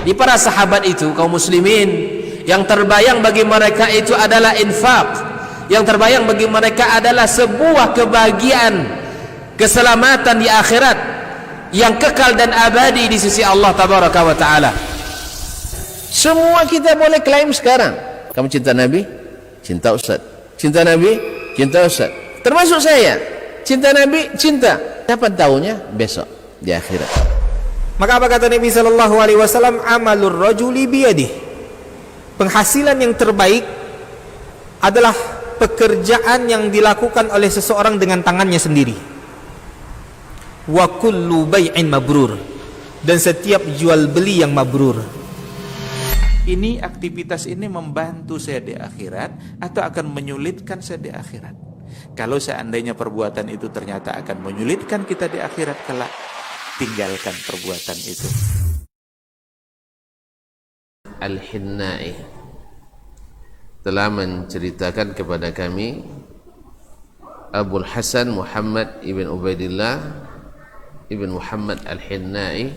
Di para sahabat itu, kaum muslimin, yang terbayang bagi mereka itu adalah infak, yang terbayang bagi mereka adalah sebuah kebahagiaan, keselamatan di akhirat yang kekal dan abadi di sisi Allah tabaraka wa taala. Semua kita boleh klaim sekarang, kamu cinta Nabi, cinta Ustaz. Cinta Nabi, cinta Ustaz. Termasuk saya, cinta Nabi, cinta. Dapat tahunya besok di akhirat. Maka apa kata Nabi sallallahu alaihi wasallam? Amalur rajuli biyadihi. Penghasilan yang terbaik adalah pekerjaan yang dilakukan oleh seseorang dengan tangannya sendiri. Wa kullu bai'in mabrur. Dan setiap jual beli yang mabrur. Ini aktivitas ini membantu saya di akhirat atau akan menyulitkan saya di akhirat? Kalau seandainya perbuatan itu ternyata akan menyulitkan kita di akhirat kelak, tinggalkan perbuatan itu. Al-Hinnai telah menceritakan kepada kami Abul Hasan Muhammad ibn Ubaidillah ibn Muhammad Al-Hinnai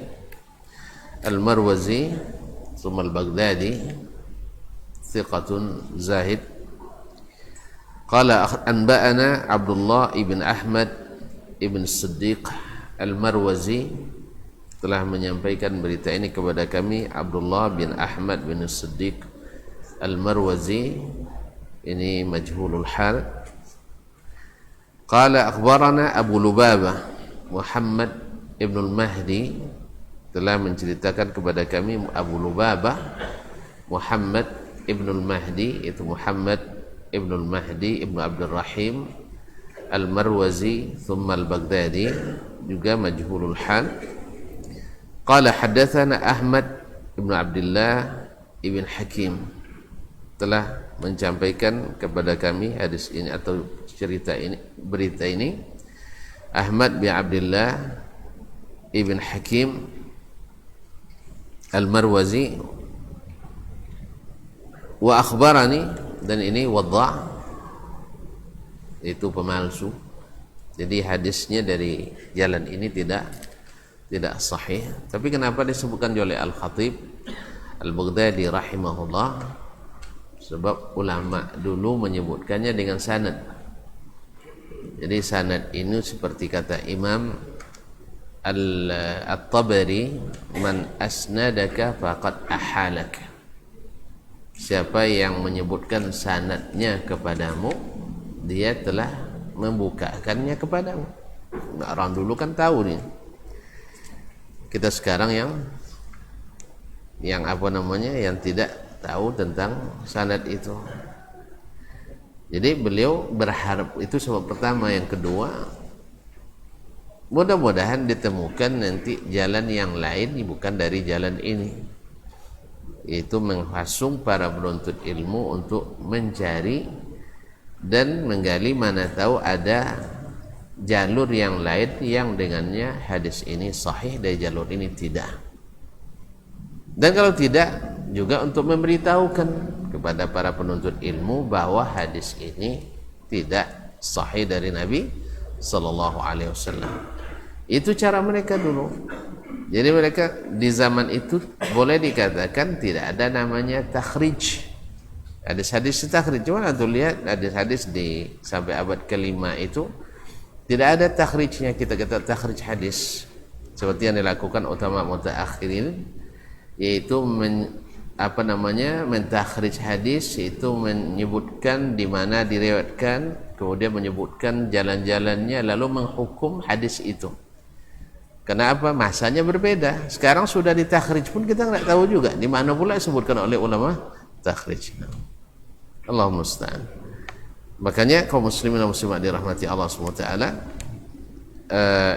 Al-Marwazi thumma Al-Baghdadi thiqatun zahid qala anba'ana Abdullah ibn Ahmad ibn Siddiq Al-Marwazi telah menyampaikan berita ini kepada kami. Abdullah bin Ahmad bin Siddiq Al-Marwazi ini majhulul hal. Qala akhbarana Abu Lubabah Muhammad ibn al-Mahdi telah menceritakan kepada kami Abu Lubabah Muhammad ibn al-Mahdi, itu Muhammad ibn al-Mahdi ibn Abdul Rahim Al-Marwazi thumma Al-Baghdadi, juga majhulul hal. Qala haddatsana Ahmad ibn Abdullah ibn Hakim telah menyampaikan kepada kami hadis ini atau cerita ini, berita ini. Ahmad bin Abdullah ibn Hakim Al-Marwazi wa akhbarani, dan ini wadha', itu pemalsu. Jadi hadisnya dari jalan ini tidak sahih. Tapi kenapa disebutkan oleh Al-Khatib Al-Baghdadi rahimahullah? Sebab ulama dulu menyebutkannya dengan sanad. Jadi sanad ini seperti kata Imam At-Tabari, man asnadaka faqad ahalaka. Siapa yang menyebutkan sanadnya kepadamu, dia telah membukakannya kepadamu. Nah, orang dulu kan tahu nih. Kita sekarang yang apa namanya, yang tidak tahu tentang sanad itu. Jadi beliau berharap, itu sebab pertama. Yang kedua, mudah-mudahan ditemukan nanti jalan yang lain bukan dari jalan ini. Itu menghasung para penuntut ilmu untuk mencari dan menggali, mana tahu ada jalur yang lain yang dengannya hadis ini sahih, dari jalur ini tidak. Dan kalau tidak, juga untuk memberitahukan kepada para penuntut ilmu bahwa hadis ini tidak sahih dari Nabi sallallahu alaihi wasallam. Itu cara mereka dulu. Jadi mereka di zaman itu boleh dikatakan tidak ada namanya takhrij. Hadis-hadis takhrij, cuma antum lihat hadis-hadis di sampai abad kelima itu tidak ada takhrijnya. Kita kata takhrij hadis seperti yang dilakukan ulama mutaakhirin, yaitu mentakhrij hadis, itu menyebutkan di mana diriwayatkan, kemudian menyebutkan jalan-jalannya, lalu menghukum hadis itu. Kenapa? Masanya berbeda. Sekarang sudah ditakhrij pun kita tidak tahu juga di mana pula disebutkan oleh ulama takhrij. Allahumma musta'an. Makanya kaum muslimin dan muslimat dirahmati Allah SWT,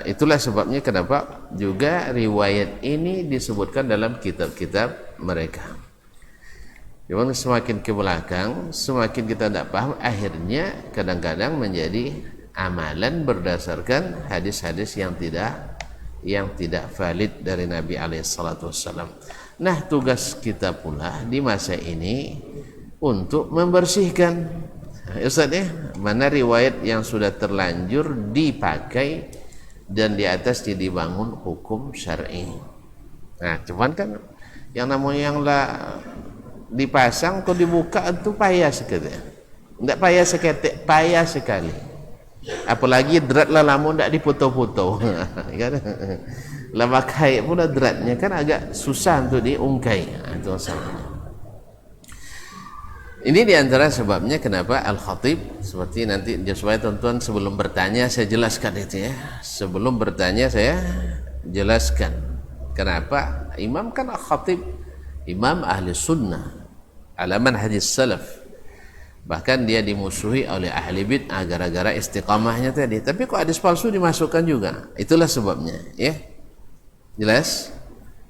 itulah sebabnya kenapa juga riwayat ini disebutkan dalam kitab-kitab mereka. Memang semakin ke belakang, semakin kita tidak paham, akhirnya kadang-kadang menjadi amalan berdasarkan hadis-hadis yang tidak valid dari Nabi SAW. Nah, tugas kita pula di masa ini untuk membersihkan, Ustaz ya, mana riwayat yang sudah terlanjur dipakai dan di atas dibangun hukum syar'i. Nah, cuman kan Yang namanya yang lah dipasang atau dibuka itu payah sekali. Tidak payah seketik, payah sekali. Apalagi drat lah lamun tidak diputo-puto. Lah pakai pula dratnya kan agak susah untuk diungkai. Itu masalahnya. Ini diantara sebabnya kenapa Al-Khatib, seperti nanti supaya tuan-tuan sebelum bertanya saya jelaskan itu ya. Sebelum bertanya saya jelaskan kenapa imam kan Al-Khatib imam ahli sunnah ala manhajis salaf, bahkan dia dimusuhi oleh ahli bid'ah gara-gara istiqamahnya tadi. Tapi kok hadis palsu dimasukkan juga, itulah sebabnya ya. Jelas?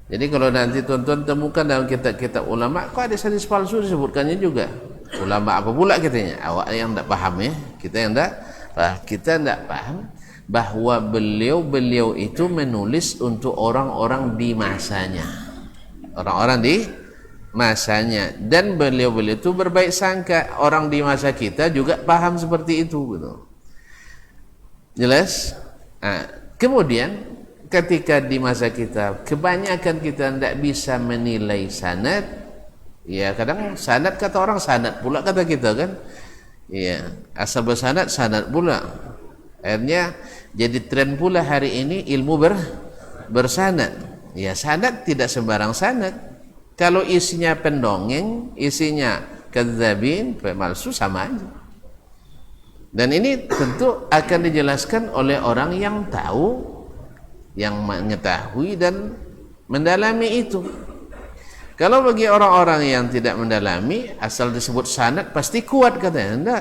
Jadi kalau nanti tuan-tuan temukan dalam kitab-kitab ulama kok hadis palsu disebutkannya juga, ulama apa pula katanya? Awak yang tidak paham ya, kita tidak paham bahwa beliau itu menulis untuk orang-orang di masanya, orang-orang di masanya, dan beliau itu berbaik sangka orang di masa kita juga paham seperti itu gitu. Jelas? Nah, kemudian ketika di masa kita kebanyakan kita tidak bisa menilai sanad, ya kadang sanad kata orang sanad pula kata kita kan, ya asal bersanad sanad pula. Akhirnya jadi tren pula hari ini ilmu bersanad. Ya sanad tidak sembarang sanad. Kalau isinya pendongeng, isinya kadzabin, pemalsu sama aja. Dan ini tentu akan dijelaskan oleh orang yang tahu, yang mengetahui dan mendalami itu. Kalau bagi orang-orang yang tidak mendalami, asal disebut sanad pasti kuat katanya.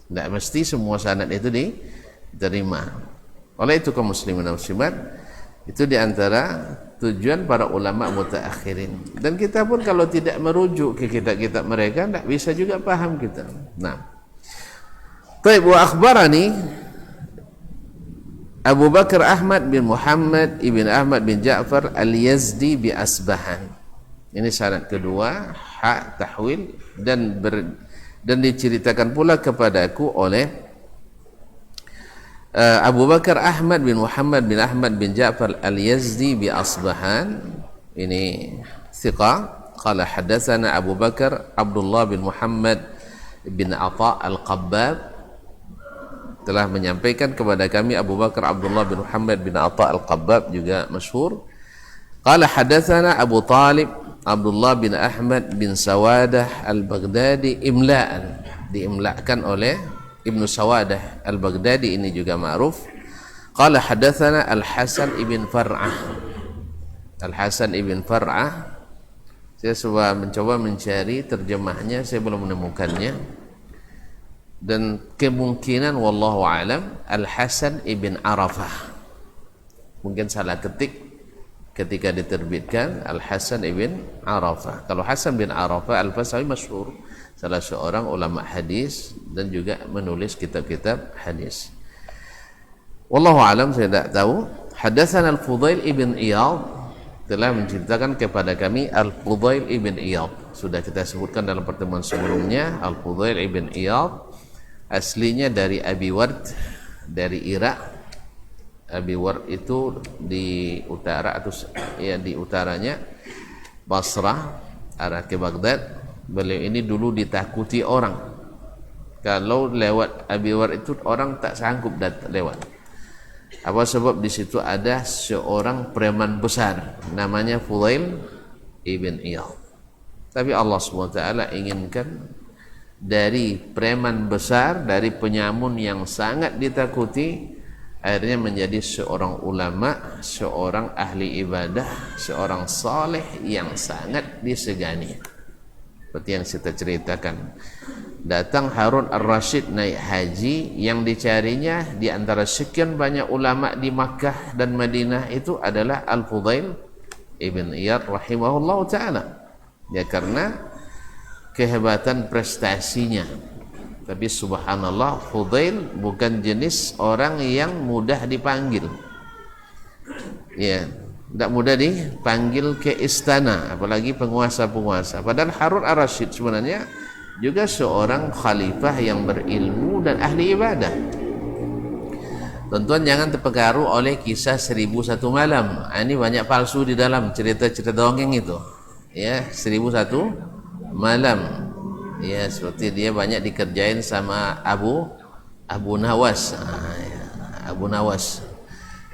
Tidak mesti semua sanad itu diterima. Oleh itu kaum muslimin dan muslimat, itu diantara tujuan para ulama mutaakhirin. Dan kita pun kalau tidak merujuk ke kitab-kitab mereka, tidak bisa juga paham kita. Nah, taib wa akhbarani Abu Bakar Ahmad bin Muhammad ibn Ahmad bin Ja'far al-Yazdi bi Asbahan. Ini syarat kedua, hak tahwil, dan diceritakan pula kepadaku oleh Abu Bakar Ahmad bin Muhammad bin Ahmad bin Ja'far al-Yazdi bi Asbahan. Ini thiqah. Qala hadatsana Abu Bakar Abdullah bin Muhammad bin Atha al-Qabbab, telah menyampaikan kepada kami Abu Bakar Abdullah bin Muhammad bin Atha al-Qabbab, juga masyhur. Qala hadatsana Abu Talib Abdullah bin Ahmad bin Sawadah al-Baghdadi imla'an, diimla'kan oleh Ibnu Sawadah al-Baghdadi, ini juga ma'ruf. Qala hadatsana Al-Hasan ibn Far'ah. Al-Hasan ibn Far'ah, saya mencoba mencari terjemahnya, saya belum menemukannya. Dan kemungkinan wallahu alam Al-Hasan ibn Arafah, mungkin salah ketik ketika diterbitkan Al-Hasan ibn Arafah. Kalau Hasan bin Arafah Al-Fasawi masyhur, salah seorang ulama hadis dan juga menulis kitab-kitab hadis. Wallahu alam, saya tidak tahu. Hadatsana Al-Fudail ibn Iyad, telah menceritakan kepada kami Al-Fudail ibn Iyad. Sudah kita sebutkan dalam pertemuan sebelumnya, Al-Fudail ibn Iyad aslinya dari Abi Ward, dari Irak. Abi Ward itu di utara, atau ya di utaranya Basrah, arah ke Baghdad. Beliau ini dulu ditakuti orang. Kalau lewat Abi Ward itu orang tak sanggup lewat. Apa sebab? Di situ ada seorang preman besar namanya Fudail ibn Iyad. Tapi Allah SWT inginkan dari preman besar, dari penyamun yang sangat ditakuti, akhirnya menjadi seorang ulama, seorang ahli ibadah, seorang saleh yang sangat disegani. Seperti yang kita ceritakan, datang Harun ar-Rasyid naik haji, yang dicarinya di antara sekian banyak ulama di Makkah dan Madinah itu adalah Al-Fudail ibn Iyad rahimahullah ta'ala. Ya, karena kehebatan prestasinya. Tapi subhanallah, Fudail bukan jenis orang yang mudah dipanggil. Ya, tidak mudah dipanggil ke istana, apalagi penguasa-penguasa. Padahal Harun ar-Rasyid sebenarnya juga seorang khalifah yang berilmu dan ahli ibadah. Tuan-tuan jangan terpengaruh oleh kisah 1001 malam. Ini banyak palsu di dalam cerita-cerita dongeng itu. ya 1001 malam. Ya, seperti dia banyak dikerjain sama Abu Nawas. Abu Nawas.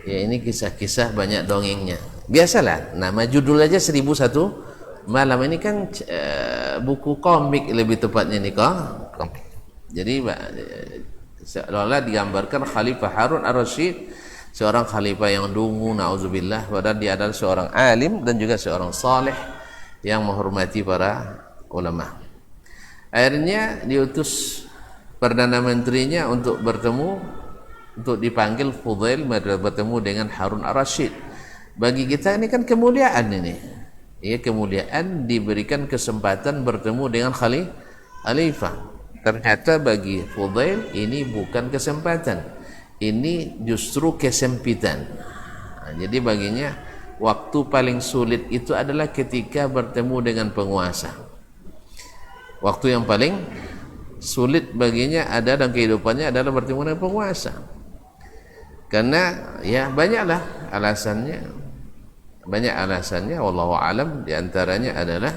Ya, ini kisah-kisah banyak dongengnya. Biasalah, nama judul aja 1001 malam. Ini kan buku komik lebih tepatnya nih komik. Jadi seolah-olah digambarkan Khalifah Harun ar-Rasyid, seorang khalifah yang dungu, na'udzubillah, padahal dia adalah seorang alim dan juga seorang saleh yang menghormati para ulama. Akhirnya diutus Perdana Menterinya untuk bertemu, untuk dipanggil Fudail bertemu dengan Harun ar-Rasyid. Bagi kita ini kan kemuliaan ini. Ya, kemuliaan diberikan kesempatan bertemu dengan khalifah. Ternyata bagi Fudail ini bukan kesempatan. Ini justru kesempitan. Jadi baginya waktu paling sulit itu adalah ketika bertemu dengan penguasa. Waktu yang paling sulit baginya ada dalam kehidupannya adalah bertemu dengan penguasa. Karena ya banyaklah alasannya. Wallahu alam, di antaranya adalah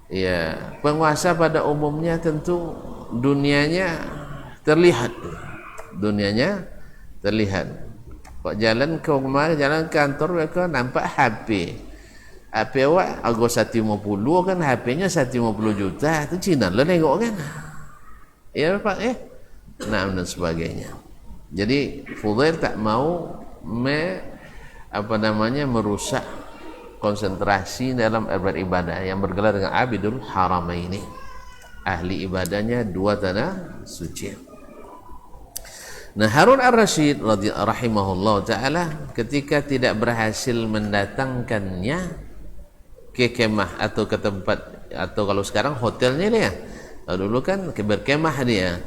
ya penguasa pada umumnya tentu dunianya terlihat. Kok jalan ke rumah, jalan kantor mereka nampak HP awak Agos 150 kan, HP-nya 150 juta, itu Cina lah tengok kan. Ya Pak dan sebagainya. Jadi Fudail tak mau merusak konsentrasi dalam beribadah yang bergelar dengan Abidul Haramaini, ahli ibadahnya dua tanah suci. Nah, Harun ar-Rasyid rahimahullah ta'ala ketika tidak berhasil mendatangkannya ke kemah atau ke tempat, atau kalau sekarang hotelnya dia, dulu kan berkemah dia,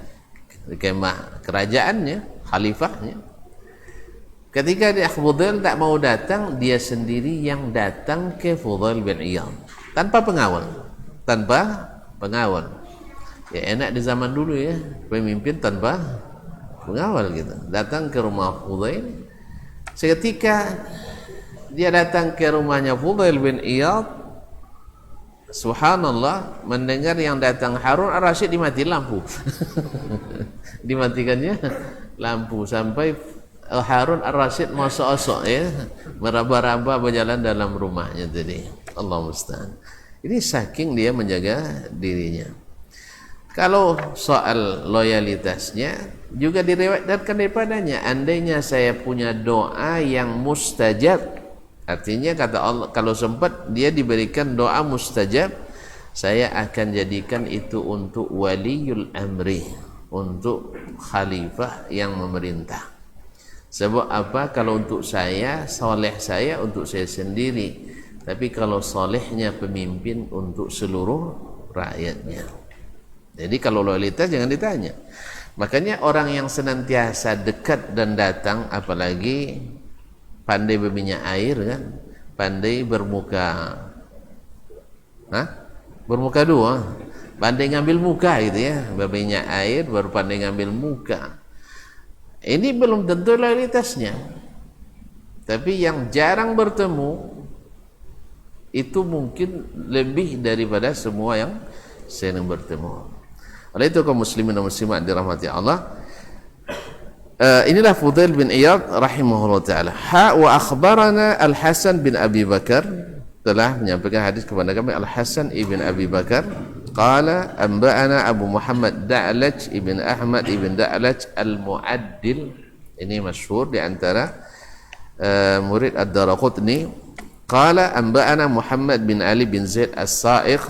kemah kerajaannya, khalifahnya. Ketika dia Fudail tak mau datang, dia sendiri yang datang ke Fudail bin Iyad tanpa pengawal. Ya enak di zaman dulu ya, pemimpin tanpa pengawal gitu. Datang ke rumah Fudail. Seketika dia datang ke rumahnya Fudail bin Iyad, subhanallah, mendengar yang datang Harun ar-Rasyid dimati lampu. Dimatikannya lampu sampai Harun ar-Rasyid masuk-masuk ya, meraba-raba berjalan dalam rumahnya tadi. Allah musta'an. Ini saking dia menjaga dirinya. Kalau soal loyalitasnya juga diriwayatkan daripadanya, andainya saya punya doa yang mustajab, artinya kata Allah kalau sempat dia diberikan doa mustajab, saya akan jadikan itu untuk waliyul amri, untuk khalifah yang memerintah. Sebab apa? Kalau untuk saya, soleh saya untuk saya sendiri, tapi kalau solehnya pemimpin untuk seluruh rakyatnya. Jadi kalau loyalitas jangan ditanya. Makanya orang yang senantiasa dekat dan datang, apalagi pandai berminyak air kan, pandai bermuka dua, pandai ngambil muka gitu ya, berminyak air baru pandai ngambil muka. Ini belum tentu loyalitasnya. Tapi yang jarang bertemu itu mungkin lebih daripada semua yang sering bertemu. Oleh itu kaum muslimin dan muslimat dirahmati Allah, inilah Fudail bin Iyad rahimahullah ta'ala. Wa akhbarana Al-Hasan bin Abi Bakar, telah menyampaikan hadis kepada kami Al-Hasan ibn Abi Bakar, qala anba'ana Abu Muhammad Da'laj ibn Ahmad ibn Da'laj Al-Mu'addil, ini masyhur di antara murid Ad-Daraqutni. Qala anba'ana Muhammad bin Ali bin Zaid As-Sa'iq,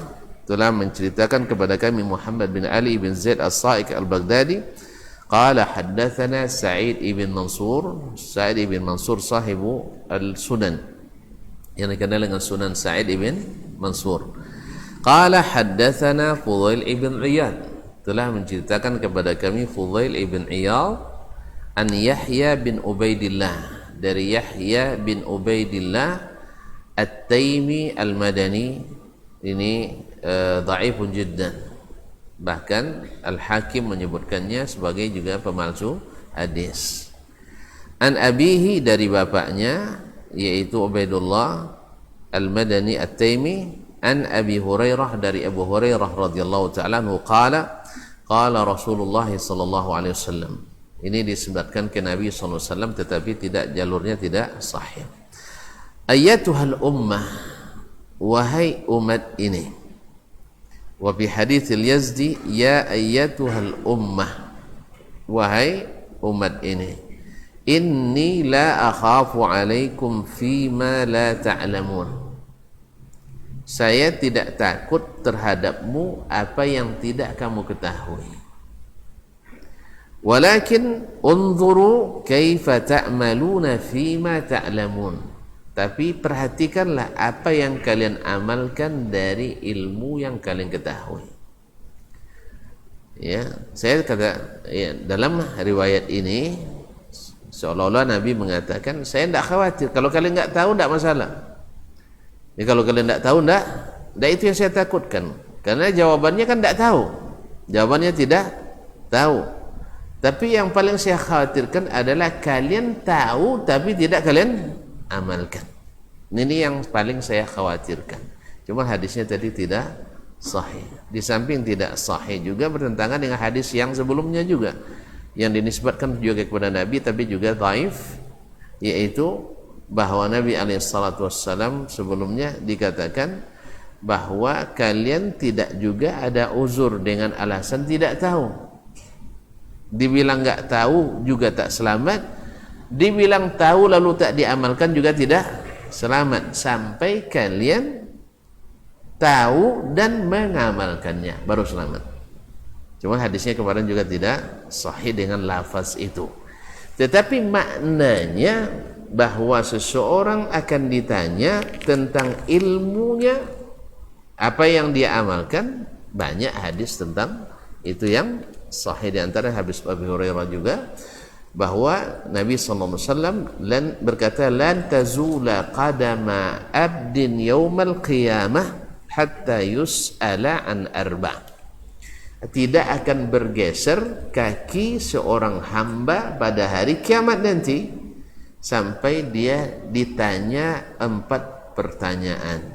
telah menceritakan kepada kami Muhammad bin Ali bin Zaid As-Sa'iq Al-Baghdadi. Qala haddatsana Sa'id ibn Mansur, Sa'id ibn Mansur sahibu Al-Sunan, yang dikenal dengan Sunan Sa'id ibn Mansur. Qala haddatsana Fudail ibn Iyad, telah menceritakan kepada kami Fudail ibn Iyad an Yahya bin Ubaidillah, dari Yahya bin Ubaidillah At-Taimi Al-Madani. Ini dhaifun jiddan, bahkan Al-Hakim menyebutkannya sebagai juga pemalsu hadis. An abihi, dari bapaknya yaitu Ubaidullah Al-Madani At-Taimi an Abi Hurairah, dari Abu Hurairah radhiyallahu ta'ala anhu, qala Rasulullah sallallahu alaihi wasallam. Ini disebutkan ke Nabi sallallahu alaihi wasallam, tetapi jalurnya tidak sahih. Ayyatuhal ummah, wahai umat ini. Wa fi haditsil Yazdi, ya ayyatuhal ummah, wahai umat ini. Inni la akhafu alaikum fima la ta'lamun. Saya tidak takut terhadapmu apa yang tidak kamu ketahui. Walakin unzuru kaifa ta'maluna fima ta'lamun. Tapi perhatikanlah apa yang kalian amalkan dari ilmu yang kalian ketahui. Ya, saya kata ya, dalam riwayat ini seolah-olah Nabi mengatakan, saya tidak khawatir kalau kalian nggak tahu, tidak masalah. Ya, kalau kalian tidak tahu, tidak itu yang saya takutkan. Karena jawabannya kan tidak tahu, jawabannya tidak tahu. Tapi yang paling saya khawatirkan adalah kalian tahu tapi tidak kalian amalkan. Ini yang paling saya khawatirkan. Cuma hadisnya tadi tidak sahih. Di samping tidak sahih juga bertentangan dengan hadis yang sebelumnya juga, yang dinisbatkan juga kepada Nabi tapi juga dhaif, yaitu bahwa Nabi alaihissalam sebelumnya dikatakan bahwa kalian tidak juga ada uzur dengan alasan tidak tahu. Dibilang nggak tahu juga tak selamat, dibilang tahu lalu tak diamalkan juga tidak selamat, sampai kalian tahu dan mengamalkannya baru selamat. Cuma hadisnya kemarin juga tidak sahih dengan lafaz itu. Tetapi maknanya bahwa seseorang akan ditanya tentang ilmunya, apa yang dia amalkan, banyak hadis tentang itu yang sahih. Di antara hadis Abu Hurairah juga bahwa Nabi SAW berkata, lan tazula qadama abdin yaumal qiyamah hatta yus'ala an arba'. Tidak akan bergeser kaki seorang hamba pada hari kiamat nanti sampai dia ditanya 4 pertanyaan.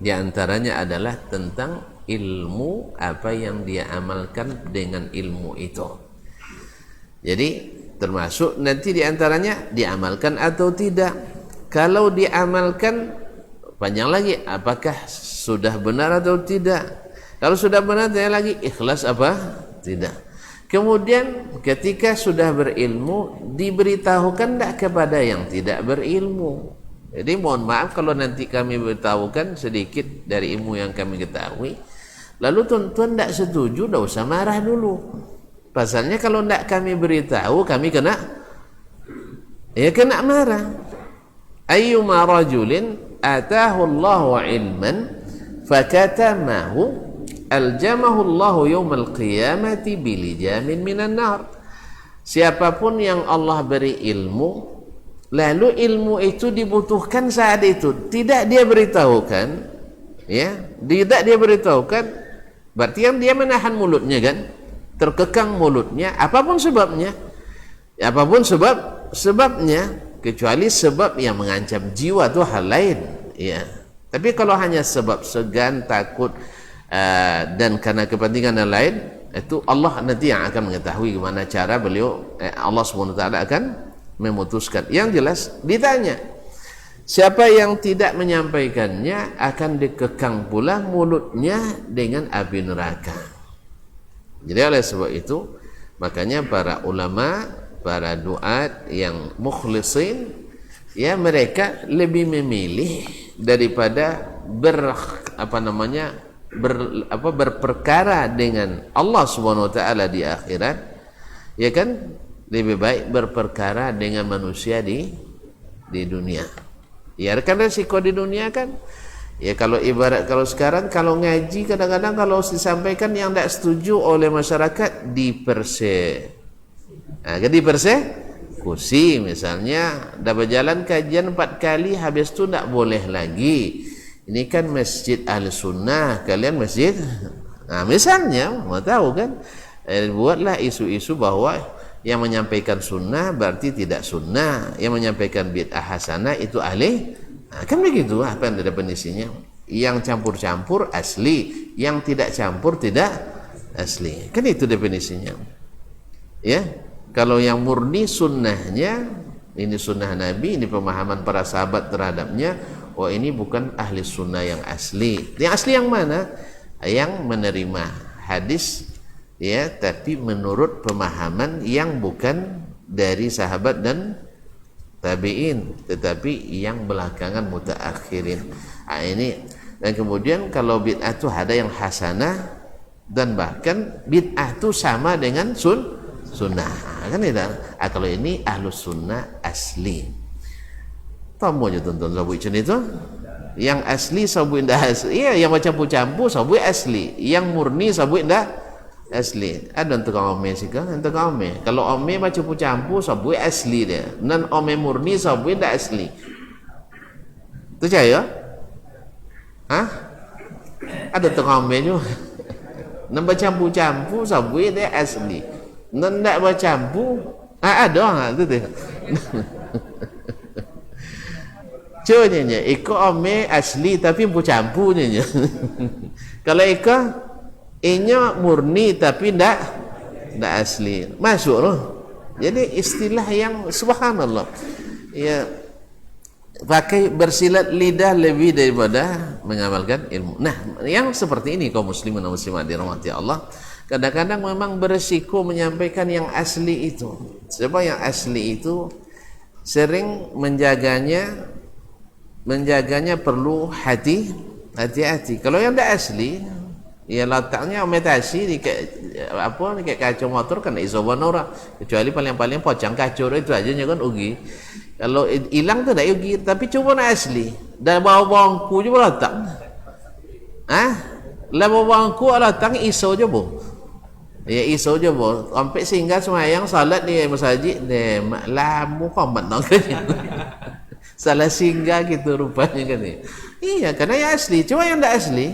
Di antaranya adalah tentang ilmu, apa yang dia amalkan dengan ilmu itu. Jadi termasuk nanti di antaranya diamalkan atau tidak. Kalau diamalkan, panjang lagi, apakah sudah benar atau tidak. Kalau sudah benar, tanya lagi, ikhlas apa tidak. Kemudian ketika sudah berilmu, diberitahukan tidak kepada yang tidak berilmu. Jadi mohon maaf kalau nanti kami beritahukan sedikit dari ilmu yang kami ketahui, lalu tuan-tuan tidak setuju, tidak usah marah dulu. Pasalnya kalau tidak kami beritahu, kami kena marah. Ayyuma rajulin atahu Allahu ilman fakatamahu aljamahu Allahu yawmal qiyamati bilijamin minan nar. Siapapun yang Allah beri ilmu, lalu ilmu itu dibutuhkan saat itu, tidak dia beritahukan, ya, tidak dia beritahukan, berarti yang dia menahan mulutnya kan, terkekang mulutnya, apapun sebabnya, sebabnya, kecuali sebab yang mengancam jiwa itu hal lain, ya. Tapi kalau hanya sebab segan, takut, dan karena kepentingan yang lain, itu Allah nanti yang akan mengetahui gimana cara beliau, Allah SWT akan memutuskan. Yang jelas ditanya, siapa yang tidak menyampaikannya akan dikekang pula mulutnya dengan api neraka. Jadi oleh sebab itu, makanya para ulama, para duat yang mukhlisin, ya mereka lebih memilih daripada berperkara dengan Allah SWT di akhirat, ya kan, lebih baik berperkara dengan manusia di dunia. Ya kan resiko di dunia kan, ya kalau ibarat kalau sekarang kalau ngaji kadang-kadang kalau disampaikan yang tidak setuju oleh masyarakat dipersekusi. Misalnya dapat jalan kajian 4 kali, habis itu tidak boleh lagi. Ini kan masjid ahli sunnah, kalian masjid, nah misalnya mau tahu kan, buatlah isu-isu bahwa yang menyampaikan sunnah berarti tidak sunnah, yang menyampaikan bid'ah hasanah itu ahli, nah, kan begitu apa yang ada definisinya. yang campur-campur asli, yang tidak campur tidak asli. Kan itu definisinya. Ya, kalau yang murni sunnahnya, ini sunnah Nabi, ini pemahaman para sahabat terhadapnya, oh ini bukan ahli sunnah yang asli. Yang asli yang mana? Yang menerima hadis, ya, tapi menurut pemahaman yang bukan dari sahabat dan tabi'in, tetapi yang belakangan mutaakhirin. Ini, dan kemudian kalau bid'ah itu ada yang hasanah, dan bahkan bid'ah itu sama dengan sunnah. Kan itu. Kalau ini ahlus sunnah asli. Tamu aja tonton sabu itu. Yang asli sabu indah asli. Iya, yang campur-campur sabu asli. Yang murni sabu indah asli. Ada untuk ome sih kan? Untuk ome. Kalau ome macam campur sabu asli dia. Dan ome murni sabu indah asli. Percaya? Hah? Ada untuk ome juga. Nampak campur-campur sabu dia asli. Dan tak bercampur. Ada tu tu. Contohnya, ikut ome asli tapi campurnya. Kalau ikut inya murni tapi ndak asli, masuk loh. Jadi istilah yang subhanallah, ya, pakai bersilat lidah lebih daripada mengamalkan ilmu. Nah, yang seperti ini kaum muslimin dan muslimat dirahmati Allah, kadang-kadang memang beresiko menyampaikan yang asli itu. Sebab yang asli itu sering menjaganya perlu hati-hati. Kalau yang tidak asli, ya letaknya ometasi di kayak kacau motor kan iso orang, kecuali paling pocang kacau itu aja kan ugi. Kalau hilang tu tak ugi, tapi coba nak asli dan bawa bangku juga letak. Lah bawa bangku letak iso je boh. Ya iso je boh. Sampai sehingga semayang salat di masjid deh lamu komat nak. Salah singgah gitu rupanya kan ni. Iya, karena yang asli. Cuma yang tidak asli,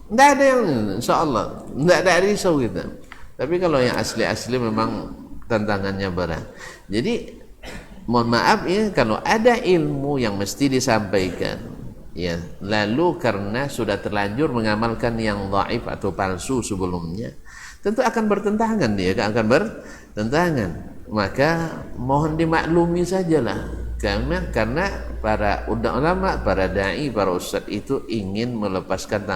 tidak ada yang insyaAllah tidak ada risau kita. Tapi kalau yang asli-asli memang tantangannya berat. Jadi mohon maaf ya, kalau ada ilmu yang mesti disampaikan, ya, lalu karena sudah terlanjur mengamalkan yang dhaif atau palsu sebelumnya, tentu akan bertentangan dia, akan bertentangan. Maka mohon dimaklumi sajalah. Karena para ulama, para dai, para ustaz itu ingin melepaskan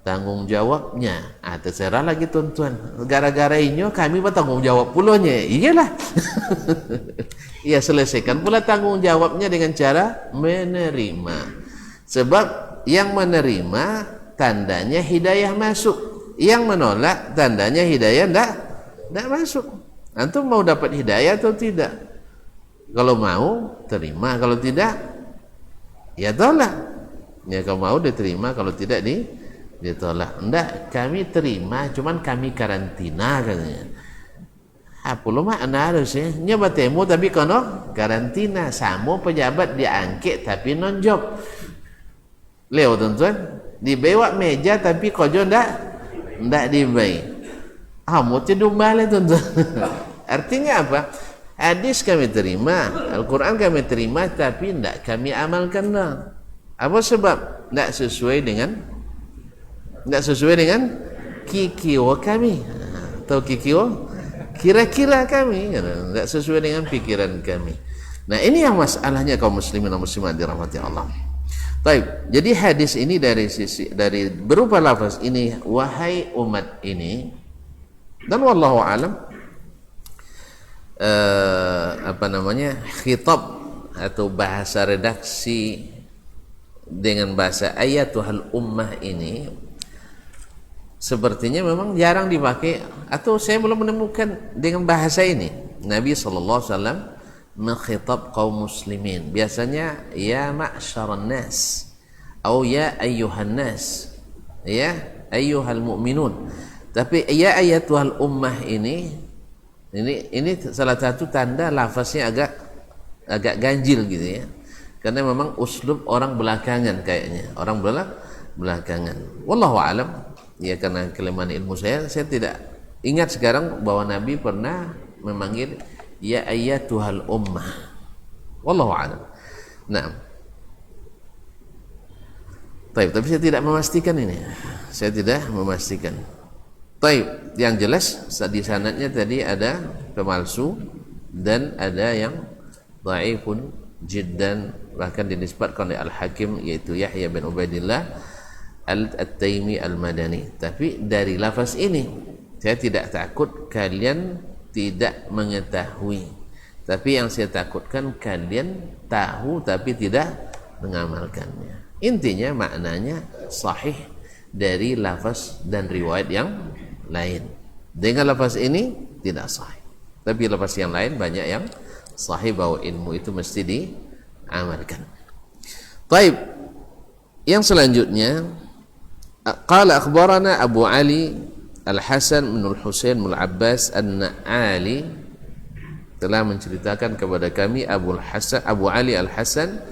tanggung jawabnya. Terserah lagi tuan-tuan. Gara-gara ini kami bertanggung jawab pulanya. Iyalah. Ya, selesaikan pula tanggung jawabnya dengan cara menerima. Sebab yang menerima tandanya hidayah masuk. Yang menolak tandanya hidayah tidak masuk. Antum mau dapat hidayah atau tidak? Kalau mau, terima. Kalau tidak, ya tolak. Ya, kalau mau diterima, kalau tidak ditolak. Enggak, kami terima, cuman kami karantina katanya. Apa lo makna harusnya? Nyoba temu tapi kono karantina. Sama pejabat diangkat tapi non job. Leo tuan-tuan, dibewak meja tapi kojo ndak dibai. Mau cedumba le tuan-tuan. Artinya apa? Hadis kami terima, Al-Quran kami terima, tapi tidak kami amalkan lah. Apa sebab? Tidak sesuai dengan kikiwa kami. Tahu kikiwa? Kira-kira kami. Tidak sesuai dengan pikiran kami. Nah, ini yang masalahnya kaum muslimin dan muslimat dirahmati Allah. Baik, jadi hadis ini dari berupa lafaz ini, wahai umat ini, dan wallahu alam, khitab atau bahasa redaksi dengan bahasa ayatuhal ummah ini sepertinya memang jarang dipakai, atau saya belum menemukan dengan bahasa ini. Nabi SAW mengkhitab kaum muslimin biasanya ya ma'syaran nas atau ya ayyuhan nas, ya ayyuhal mu'minun. Tapi ya ayatuhal ummah ini salah satu tanda lafaznya agak ganjil gitu ya, karena memang uslub orang belakangan kayaknya, orang belakangan. Wallahu alam, ya, karena kelemahan ilmu saya tidak ingat sekarang bahwa Nabi pernah memanggil ya ayyatuhal ummah. Wallahu alam. Nah, Tapi saya tidak memastikan ini. Saya tidak memastikan. Yang jelas di sanadnya tadi ada pemalsu dan ada yang dhaifun jiddan, bahkan dinisbatkan oleh Al-Hakim yaitu Yahya bin Ubaidillah Al-Taimi Al-Madani. Tapi dari lafaz ini saya tidak takut kalian tidak mengetahui, tapi yang saya takutkan kalian tahu tapi tidak mengamalkannya. Intinya maknanya sahih dari lafaz dan riwayat yang lain. Dengan lafaz ini tidak sahih, tapi lafaz yang lain banyak yang sahih bahwa ilmu itu mesti diamalkan. Baik, yang selanjutnya qala akhbarana Abu Ali Al-Hasan bin Al-Husain bin Al-Abbas An-Na'ali telah menceritakan kepada kami Abu Ali Al-Hasan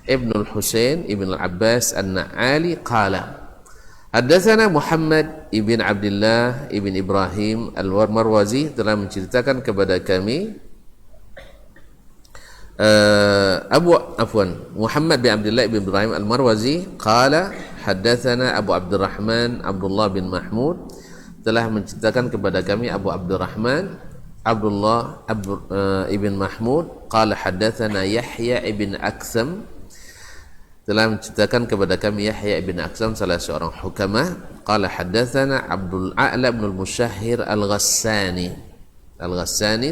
ibn Al-Husain ibn Al-Abbas An-Na'ali qala haddatsana Muhammad ibn Abdullah ibn Ibrahim Al-Marwazi telah menceritakan kepada kami Muhammad bin Abdullah bin Ibrahim Al-Marwazi qala haddatsana Abu Abdurrahman Abdullah bin Mahmud telah menceritakan kepada kami Abu Abdurrahman Abdullah ibn Mahmud qala haddatsana Yahya ibn Aksam telah menceritakan kepada kami Yahya ibn Aksam salah seorang hukama qala haddatsana Abdul A'la bin Al-Mushahhir Al-Ghassani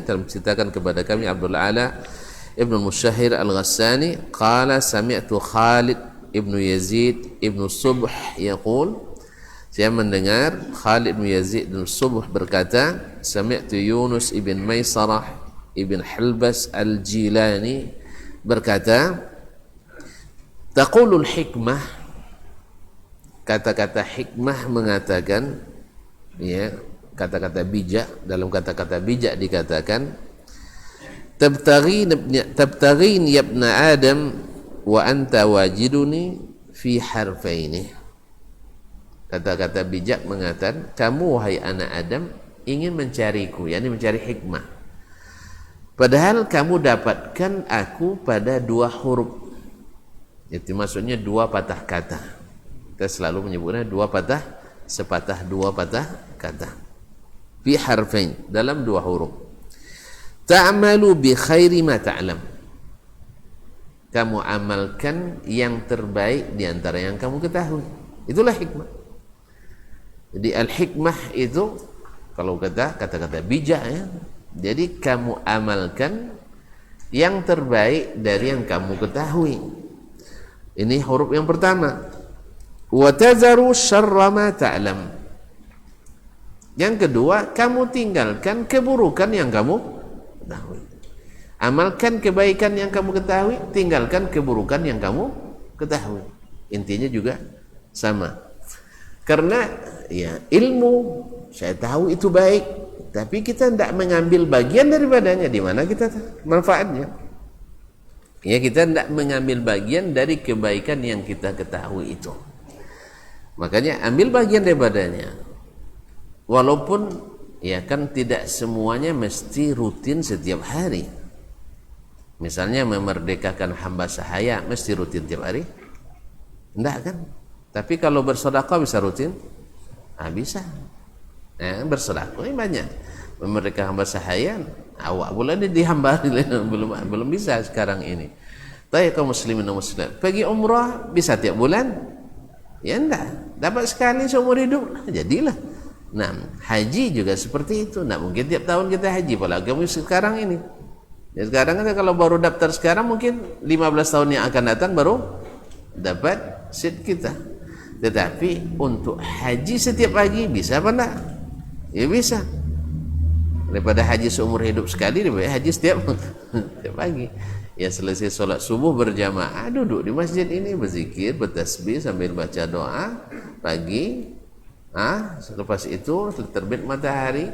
telah menceritakan kepada kami Abdul A'la ibn Al-Mushahhir Al-Ghassani qala sami'tu Khalid ibn Yazid ibn Subh yaqul saya mendengar Khalid bin Yazid bin Subh berkata sami'tu Yunus ibn Maisarah ibn Halbas Al-Jilani berkata taqulul hikmah, kata-kata hikmah mengatakan, ya, kata-kata bijak, dalam kata-kata bijak dikatakan tabtaghin ya ibn Adam wa anta wajiduni fi harfaini. Kata-kata bijak mengatakan kamu wahai anak Adam ingin mencariku, yakni mencari hikmah, padahal kamu dapatkan aku pada dua huruf. Itu maksudnya dua patah kata. Kita selalu menyebutnya sepatah dua patah kata. Fi harfain, dalam dua huruf. Ta'malu bi khairi ma ta'lam. Kamu amalkan yang terbaik di antara yang kamu ketahui. Itulah hikmah. Jadi al-hikmah itu kalau kata-kata bijak, ya. Jadi kamu amalkan yang terbaik dari yang kamu ketahui. Ini huruf yang pertama. Wa tazaru syarra ma ta'lam. Yang kedua, kamu tinggalkan keburukan yang kamu ketahui. Amalkan kebaikan yang kamu ketahui, tinggalkan keburukan yang kamu ketahui. Intinya juga sama. Karena ya ilmu saya tahu itu baik, tapi kita tidak mengambil bagian daripadanya. Di mana kita manfaatnya? Ya, kita tidak mengambil bagian dari kebaikan yang kita ketahui itu. Makanya ambil bagian daripadanya. Walaupun ya kan tidak semuanya mesti rutin setiap hari. Misalnya memerdekakan hamba sahaya mesti rutin tiap hari? Enggak kan? Tapi kalau bersedekah bisa rutin? Bisa. Bersedekah ini banyak. Memerdekakan hamba sahaya, awak bulan ini dihamba belum bisa sekarang ini. Tapi kaum muslimin dan muslimat, pergi umrah bisa tiap bulan? Ya enggak. Dapat sekali seumur hidup, jadilah. Nah, haji juga seperti itu. Nah, mungkin tiap tahun kita haji, apalagi sekarang ini. Ya, sekarang kan kalau baru daftar sekarang mungkin 15 tahun yang akan datang baru dapat seat kita. Tetapi untuk haji setiap pagi bisa apa enggak? Ya bisa. Daripada haji seumur hidup sekali, daripada haji setiap pagi. Ya selesai sholat subuh berjamaah, duduk di masjid ini berzikir, bertasbih sambil baca doa pagi. Selepas itu terbit matahari,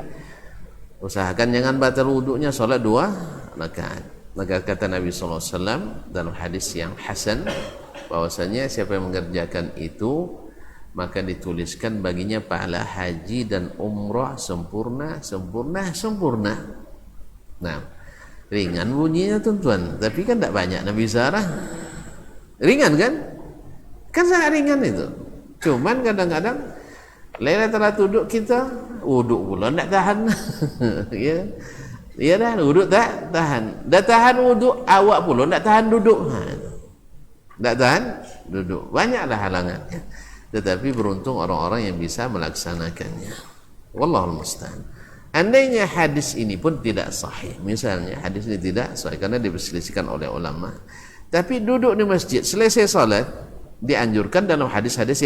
usahakan jangan batal wudunya, sholat 2 rakaat. Maka kata Nabi SAW dalam hadis yang hasan, bahwasanya siapa yang mengerjakan itu maka dituliskan baginya pahala haji dan umrah sempurna. Nah, ringan bunyinya tuan-tuan, tapi kan tidak banyak Nabi Sarah. Ringan kan? Kan sangat ringan itu. Cuman kadang-kadang Lailatul duduk kita wuduk pula tak tahan. Ya. Ya dah wuduk tak tahan. Dah tahan wuduk awak pula tak tahan duduk. Tak tahan duduk. Banyaklah halangan. Tetapi beruntung orang-orang yang bisa melaksanakannya. Wallahul musta'an. Andainya hadis ini pun tidak sahih. Misalnya hadis ini tidak sahih karena diperselisihkan oleh ulama. Tapi duduk di masjid selesai salat dianjurkan dalam hadis-hadis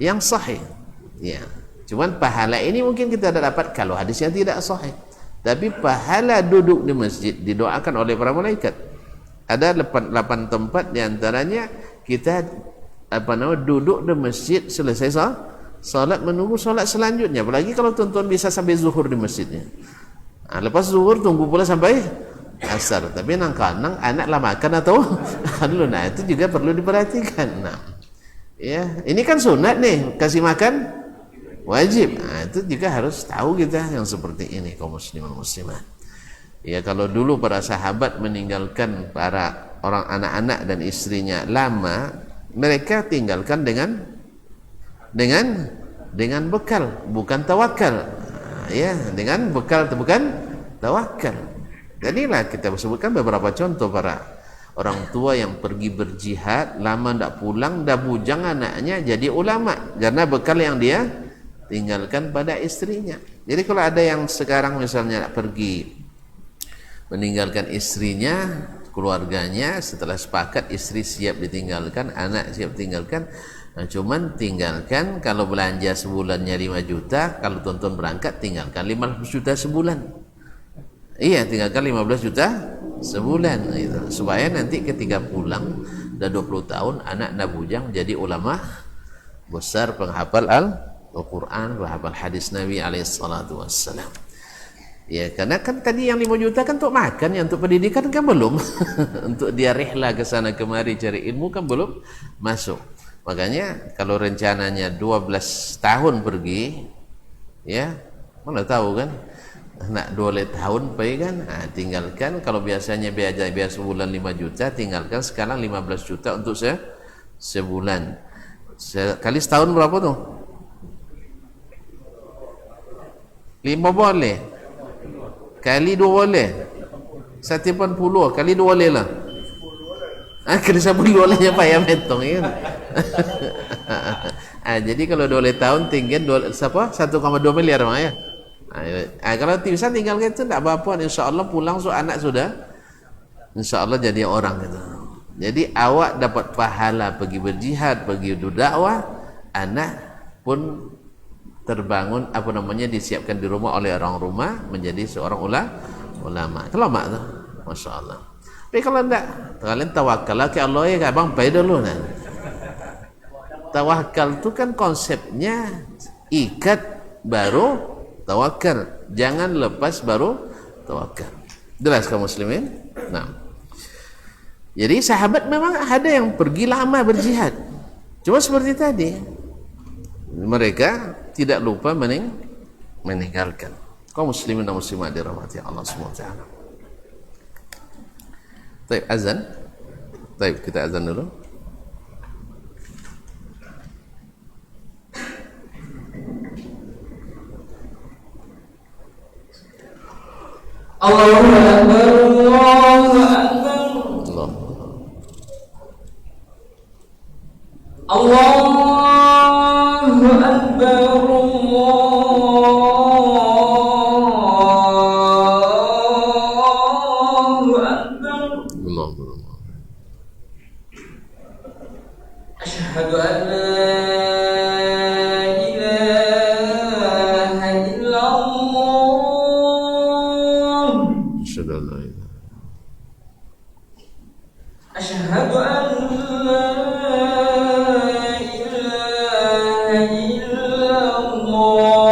yang sahih. Ya. Cuman pahala ini mungkin kita tidak dapat kalau hadisnya tidak sahih. Tapi pahala duduk di masjid didoakan oleh para malaikat. Ada 8 tempat diantaranya kita duduk di masjid selesai salat menunggu salat selanjutnya. Apalagi kalau tuan-tuan bisa sampai zuhur di masjidnya. Lepas zuhur tunggu pula sampai asar. Tapi kadang anak lah makan atau itu juga perlu diperhatikan. Ya, ini kan sunat nih, kasih makan wajib. Itu juga harus tahu kita yang seperti ini kaum muslimin muslimat. Ya, kalau dulu para sahabat meninggalkan para orang anak-anak dan istrinya lama, mereka tinggalkan dengan bekal, bukan tawakal. Ya, dengan bekal bukan tawakal. Jadilah kita sebutkan beberapa contoh para orang tua yang pergi berjihad, lama tidak pulang, dah bujang anaknya jadi ulama karena bekal yang dia tinggalkan pada istrinya. Jadi kalau ada yang sekarang misalnya pergi meninggalkan istrinya, keluarganya, setelah sepakat istri siap ditinggalkan, anak siap ditinggalkan, cuman tinggalkan kalau belanja sebulannya 5 juta, kalau tonton berangkat tinggalkan 15 juta sebulan. Iya, tinggalkan 15 juta sebulan gitu. Supaya nanti ketika pulang dah 20 tahun anak dah bujang jadi ulama besar, penghafal Al-Quran, penghafal hadis Nabi alaihissalatu wassalam. Ya, karena kan tadi yang 5 juta kan untuk makan, yang untuk pendidikan kan belum. Untuk dia rihlah ke sana kemari cari ilmu kan belum masuk. Makanya kalau rencananya 12 tahun pergi, ya mana tahu kan, nak 12 tahun pergi kan, tinggalkan. Kalau biasanya biaya sebulan 5 juta, tinggalkan sekarang 15 juta untuk sebulan. Kali setahun berapa tuh? 5 boleh, kali 2 boleh, 180 kali 2 boleh lah. Kali 10 bolehnya payah metong ya. Jadi kalau 12 tahun tinggal 1,2 miliar mah ya. Kalau bisa tinggalkan itu tidak apa-apa, insyaallah pulang anak sudah insyaallah jadi orang gitu. Jadi awak dapat pahala pergi berjihad, pergi dakwah, anak pun terbangun disiapkan di rumah oleh orang rumah menjadi seorang ulama. Ulama tu, masya-Allah. Tapi kalau tidak, kalian tawakal ke Allah ya, abang pay dulu nah. Tawakal tu kan konsepnya ikat baru tawakal, jangan lepas baru tawakal. Jelas kaum muslimin? Nah. Jadi sahabat memang ada yang pergi lama berjihad. Cuma seperti tadi, mereka tidak lupa meninggalkan. Kaum muslimin dan muslimat dirahmati Allah Subhanahu wa taala. Baik, azan. Baik, kita azan dulu. Allahu Akbar, Allahu Akbar. Allahu Akbar, Allahu Akbar. Asyhadu an la ilaha illallah. Asyhadu an la ilaha. Asyhadu an la ilaha illallah.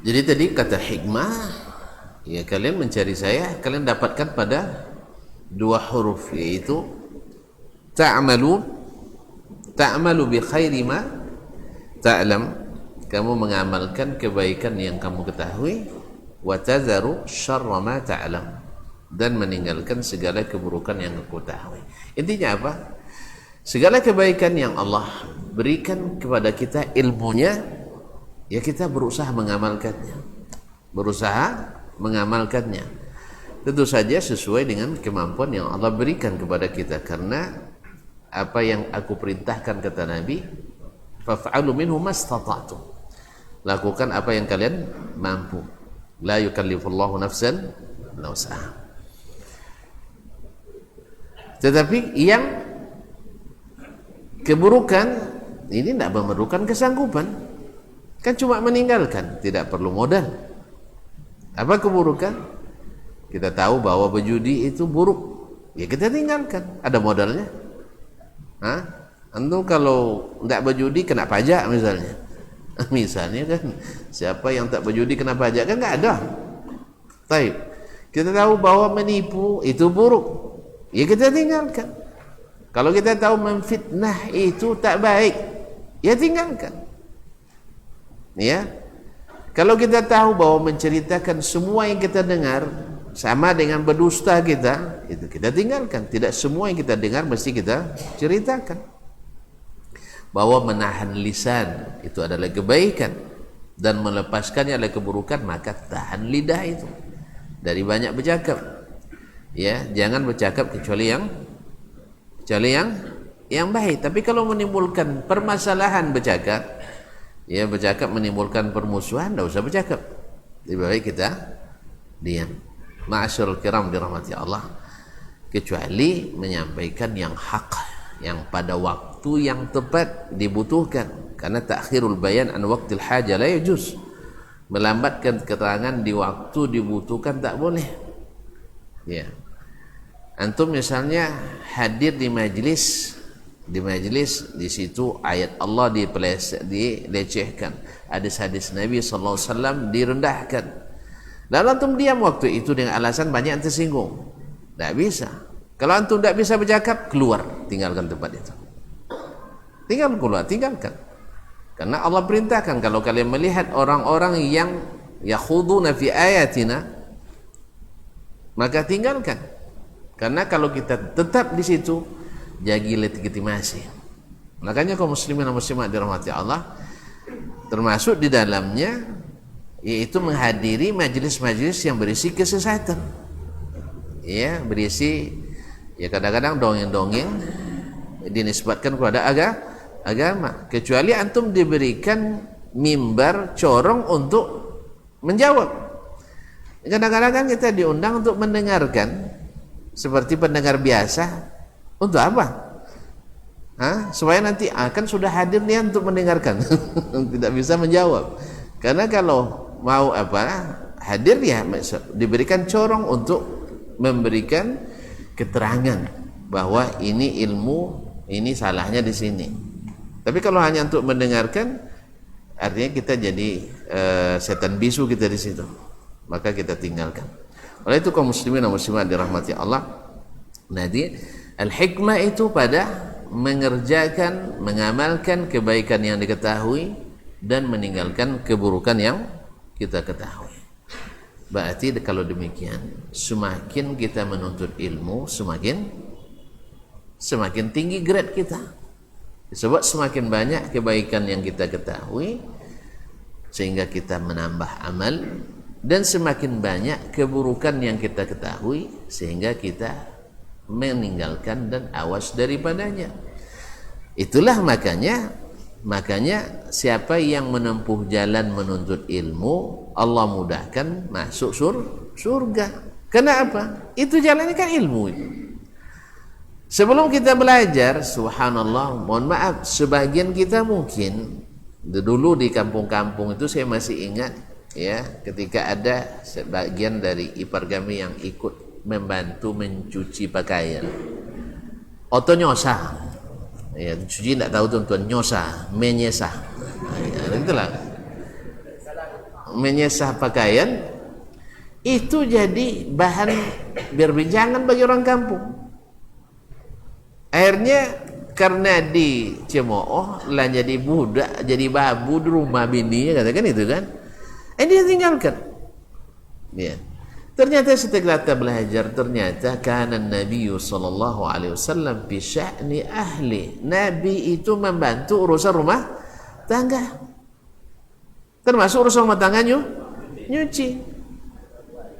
Jadi tadi kata hikmah, ya kalian mencari saya, kalian dapatkan pada dua huruf, yaitu ta'malu bi khairi ma ta'lam, kamu mengamalkan kebaikan yang kamu ketahui, wa tazaru syarra ma ta'lam, dan meninggalkan segala keburukan yang kamu ketahui. Intinya apa? Segala kebaikan yang Allah berikan kepada kita ilmunya, ya kita berusaha mengamalkannya, tentu saja sesuai dengan kemampuan yang Allah berikan kepada kita. Karena apa yang aku perintahkan, kata Nabi, faf'alu minhu mastata'tum, lakukan apa yang kalian mampu, la yukallifullahu nafsan illa wus'aha. Tetapi yang keburukan ini tidak memerlukan kesanggupan, kan cuma meninggalkan, tidak perlu modal. Apa keburukan? Kita tahu bahwa berjudi itu buruk, ya kita tinggalkan. Ada modalnya? Antum kalau tidak berjudi kena pajak misalnya. Misalnya kan, siapa yang tak berjudi kena pajak? Kan nggak ada. Baik, kita tahu bahwa menipu itu buruk, ya kita tinggalkan. Kalau kita tahu memfitnah itu tak baik, ya tinggalkan. Ya, kalau kita tahu bahwa menceritakan semua yang kita dengar sama dengan berdusta kita, itu kita tinggalkan. Tidak semua yang kita dengar mesti kita ceritakan. Bahwa menahan lisan itu adalah kebaikan dan melepaskannya adalah keburukan, maka tahan lidah itu dari banyak bercakap. Ya, jangan bercakap kecuali yang baik. Tapi kalau menimbulkan permasalahan bercakap, ya bercakap menimbulkan permusuhan, tidak usah bercakap, lebih baik kita diam. Ma'asyarul kiram dirahmati Allah, kecuali menyampaikan yang hak, yang pada waktu yang tepat dibutuhkan. Karena takhirul bayan an waqtil haja la yajuz, melambatkan keterangan di waktu dibutuhkan tak boleh. Ya, antum misalnya hadir di majlis, di situ ayat Allah dilecehkan, hadis-hadis Nabi sallallahu alaihi wasallam direndahkan, lalu antum diam waktu itu dengan alasan banyak yang tersinggung. Tak bisa. Kalau antum tak bisa bercakap, keluar, tinggalkan tempat itu. Tinggalkan. Karena Allah perintahkan, kalau kalian melihat orang-orang yang yakhuduna fi ayatina, maka tinggalkan. Karena kalau kita tetap di situ, jadi legitimasi. Makanya kaum muslimin dan muslimat dirahmati Allah, termasuk di dalamnya yaitu menghadiri majelis-majelis yang berisi kesesatan. Ya, berisi ya kadang-kadang dongeng-dongeng dinisbatkan kepada agama. Kecuali antum diberikan mimbar corong untuk menjawab. Kadang-kadang kan kita diundang untuk mendengarkan seperti pendengar biasa. Untuk apa? Supaya nanti akan sudah hadir nih untuk mendengarkan. Tidak bisa menjawab. Karena kalau mau hadir ya diberikan corong untuk memberikan keterangan bahwa ini ilmu, ini salahnya di sini. Tapi kalau hanya untuk mendengarkan, artinya kita jadi setan bisu kita di situ. Maka kita tinggalkan. Oleh itu kaum muslimin dan muslimat dirahmati Allah, nanti al-hikmah itu pada mengerjakan, mengamalkan kebaikan yang diketahui dan meninggalkan keburukan yang kita ketahui. Berarti kalau demikian, semakin kita menuntut ilmu, semakin tinggi grade kita. Sebab semakin banyak kebaikan yang kita ketahui, sehingga kita menambah amal, dan semakin banyak keburukan yang kita ketahui, sehingga kita meninggalkan dan awas daripadanya. Itulah makanya siapa yang menempuh jalan menuntut ilmu, Allah mudahkan masuk surga. Kenapa? Itu jalannya kan ilmu itu. Sebelum kita belajar, subhanallah, mohon maaf, sebagian kita mungkin dulu di kampung-kampung itu saya masih ingat ya, ketika ada sebagian dari ipar kami yang ikut membantu mencuci pakaian. Oto nyosah. Ya, cuci tidak tahu tuan-tuan, nyosah, menyesah. Ya, itulah. Menyesah pakaian itu jadi bahan perbincangan bagi orang kampung. Akhirnya karena dicemooh lah jadi budak, jadi babu di rumah bininya, katakan itu kan. Dia tinggalkan. Ya. Ternyata setelah kita belajar, ternyata kana Nabi sallallahu alaihi wasallam bi sya'ni ahli. Nabi itu membantu urusan rumah tangga. Termasuk urusan rumah tangga nyuci.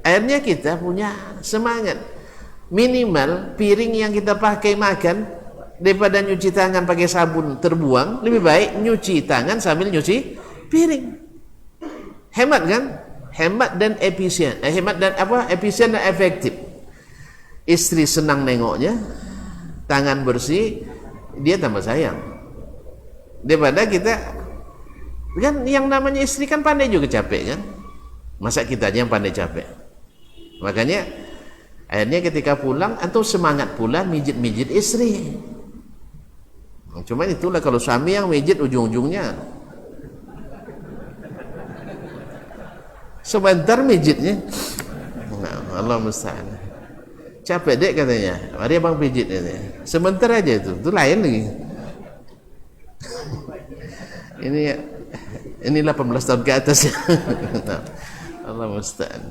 Akhirnya kita punya semangat. Minimal piring yang kita pakai makan, daripada nyuci tangan pakai sabun terbuang, lebih baik nyuci tangan sambil nyuci piring. Hemat kan? Hemat dan efisien. Hemat dan apa? Efisien dan efektif. Istri senang nengoknya, tangan bersih, dia tambah sayang. Daripada kita kan, yang namanya istri kan pandai juga capek kan? Masa kita aja yang pandai capek. Makanya akhirnya ketika pulang atau semangat pula mijit-mijit istri. Cuma itulah kalau suami yang mijit ujung-ujungnya sebentar mijitnya. Nah, Allah musta'an. Capek dek katanya. Mari abang pijit katanya. Sebentar aja itu lain lagi. Ini 18 tahun ke atas ya. Allah musta'an.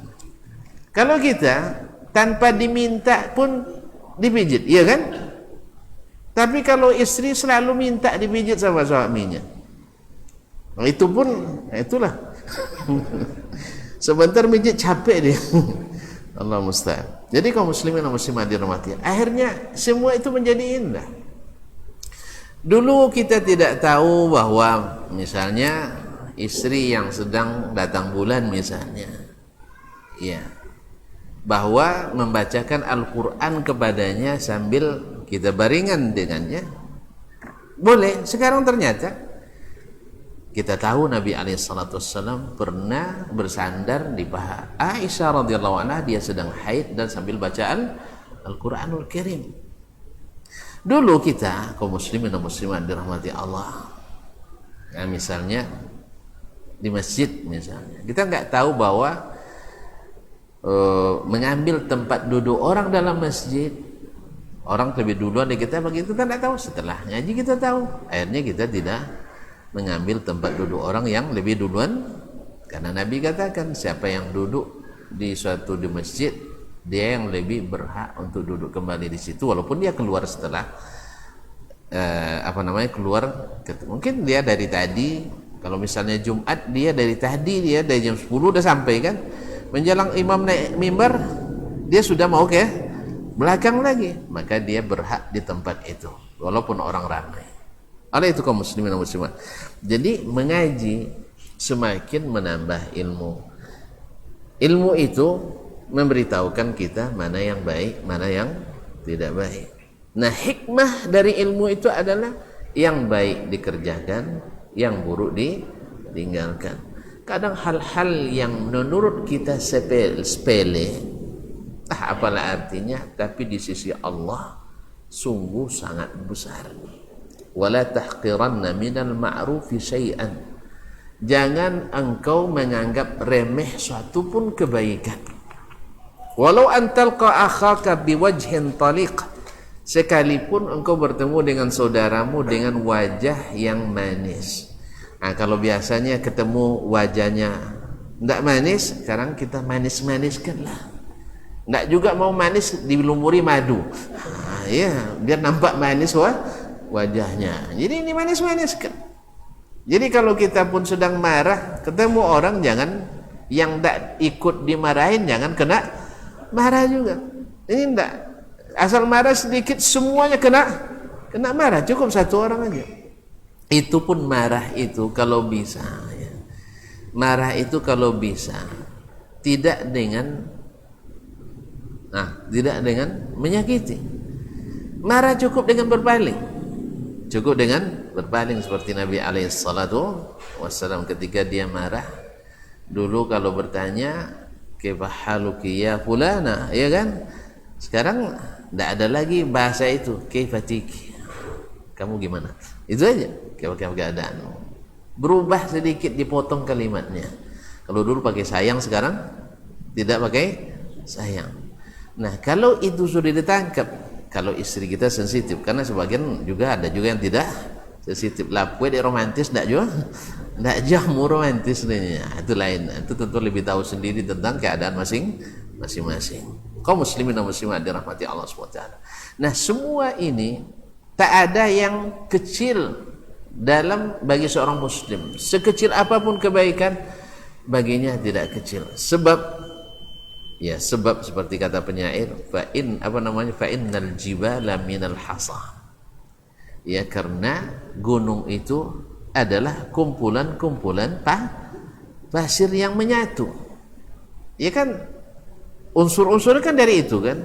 Kalau kita tanpa diminta pun dipijit, iya kan? Tapi kalau istri selalu minta dipijit sama suaminya, nah, itu pun, nah itulah. Sebentar mijit capek dia. Allah musta'an. Jadi kaum muslimin dan muslimat dirahmati, akhirnya semua itu menjadi indah. Dulu kita tidak tahu bahwa misalnya istri yang sedang datang bulan misalnya, ya, bahwa membacakan Al-Quran kepadanya sambil kita baringan dengannya boleh. Sekarang ternyata kita tahu Nabi SAW pernah bersandar di paha Aisyah radhiyallahu anha, dia sedang haid dan sambil bacaan Al-Quranul Karim. Dulu kita kaum muslimin dan muslimat dirahmati Allah, nah, misalnya di masjid misalnya, kita nggak tahu bahwa mengambil tempat duduk orang dalam masjid, orang lebih duluan dari kita, begitu kita tidak tahu. Setelah ngaji kita tahu, akhirnya kita tidak mengambil tempat duduk orang yang lebih duluan, karena Nabi katakan siapa yang duduk di masjid, dia yang lebih berhak untuk duduk kembali di situ, walaupun dia keluar setelah keluar, mungkin dia dari tadi. Kalau misalnya Jumat, dia dari jam 10 udah sampai kan, menjelang imam naik mimbar dia sudah mau ke belakang lagi, maka dia berhak di tempat itu walaupun orang ramai. Oleh itu kaum muslimin dan muslimat, jadi mengaji semakin menambah ilmu. Ilmu itu memberitahukan kita mana yang baik, mana yang tidak baik. Nah, hikmah dari ilmu itu adalah yang baik dikerjakan, yang buruk ditinggalkan. Kadang hal-hal yang menurut kita sepele, apalah artinya, tapi di sisi Allah sungguh sangat besar. Wala tahqiranna minal ma'rufi syai'an. Jangan engkau menganggap remeh suatu pun kebaikan. Walau an talqa akhaka biwajhin taliq. sekalipun engkau bertemu dengan saudaramu dengan wajah yang manis. Nah, kalau biasanya ketemu wajahnya tidak manis, sekarang kita manis-maniskanlah. Tidak juga mau manis dilumuri madu, ya biar nampak manis wajahnya. Jadi ini manis-maniskan. Jadi kalau kita pun sedang marah, ketemu orang jangan yang tidak ikut dimarahin, jangan kena marah juga. Ini tidak, asal marah sedikit semuanya kena marah, cukup satu orang aja. Itu pun marah itu kalau bisa, ya. Marah itu kalau bisa tidak dengan menyakiti. Marah cukup dengan berpaling. Cukup dengan berpaling seperti Nabi SAW ketika dia marah. Dulu kalau bertanya, "Kaifa haluki ya fulana?" Ya kan? Sekarang tidak ada lagi bahasa itu, "Kaifa tiki?" Kamu gimana? Itu aja. Kaifa keadaanmu. Berubah sedikit, dipotong kalimatnya. Kalau dulu pakai sayang, sekarang tidak pakai sayang. Nah, kalau itu sudah ditangkap, kalau istri kita sensitif, karena sebagian juga ada juga yang tidak sensitif. Lapue di romantis tidak jamu romantis ini. Itu lain. Itu tentu lebih tahu sendiri tentang keadaan masing-masing. Kaum muslimin dan muslimat dirahmati Allah SWT. Nah, semua ini tak ada yang kecil bagi seorang muslim. Sekecil apapun kebaikan baginya tidak kecil. Sebab seperti kata penyair, fa innal jibala minal hasa. Ya, karena gunung itu adalah kumpulan-kumpulan pasir yang menyatu. Ya kan, unsur-unsur kan dari itu kan.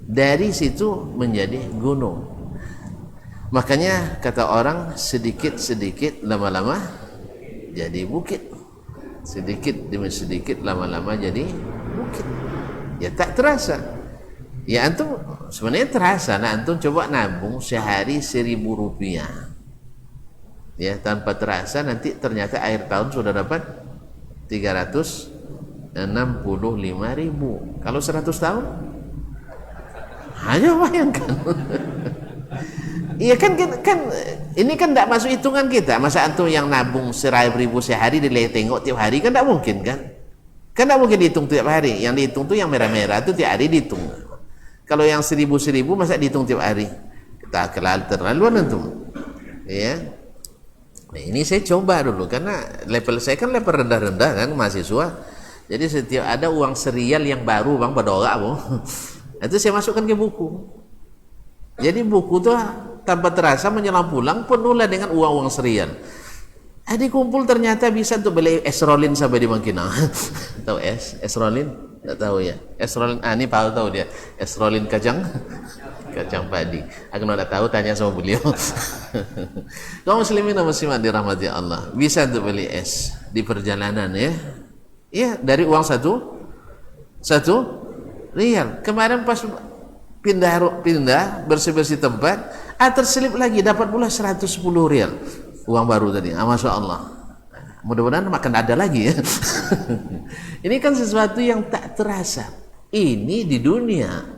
Dari situ menjadi gunung. Makanya kata orang, sedikit-sedikit lama-lama jadi bukit. Sedikit demi sedikit lama-lama jadi bukit. Ya tak terasa. Ya antum sebenarnya terasa. Nah, antum coba nabung sehari 1.000 rupiah. Ya, tanpa terasa nanti ternyata akhir tahun sudah dapat 365.000. Kalau 100 tahun? Hanya bayangkan. Iya kan ini kan tidak masuk hitungan kita. Masa antum yang nabung 1.000 sehari tengok tiap hari kan tidak mungkin kan? Kan tidak mungkin dihitung tiap hari. Yang dihitung tuh yang merah-merah itu tiap hari dihitung. Kalau yang 1.000 masa dihitung tiap hari? Kita terlaluan antum. Ya. Nah, ini saya coba dulu karena level saya kan level rendah-rendah kan, mahasiswa. Jadi setiap ada uang serial yang baru bang berdoa itu saya masukkan ke buku. Jadi buku tuh tanpa terasa menjelang pulang penuhlah dengan uang-uang serial. Adik kumpul ternyata bisa untuk beli esrolin sampai di Mangkina. Tahu esrolin? Tidak tahu ya. Esrolin, ini Pak tahu dia. Esrolin kacang padi. Aku tidak tahu, tanya sama beliau. Kaum muslimin dan muslimat dirahmati Allah, bisa untuk beli es di perjalanan ya. Ya, dari uang satu rial. Kemarin pas pindah bersih-bersih tempat, terselip lagi dapat pula 110 rial. Uang baru tadi, Masya Allah. Mudah-mudahan makan ada lagi ya. Ini kan sesuatu yang tak terasa. Ini di dunia.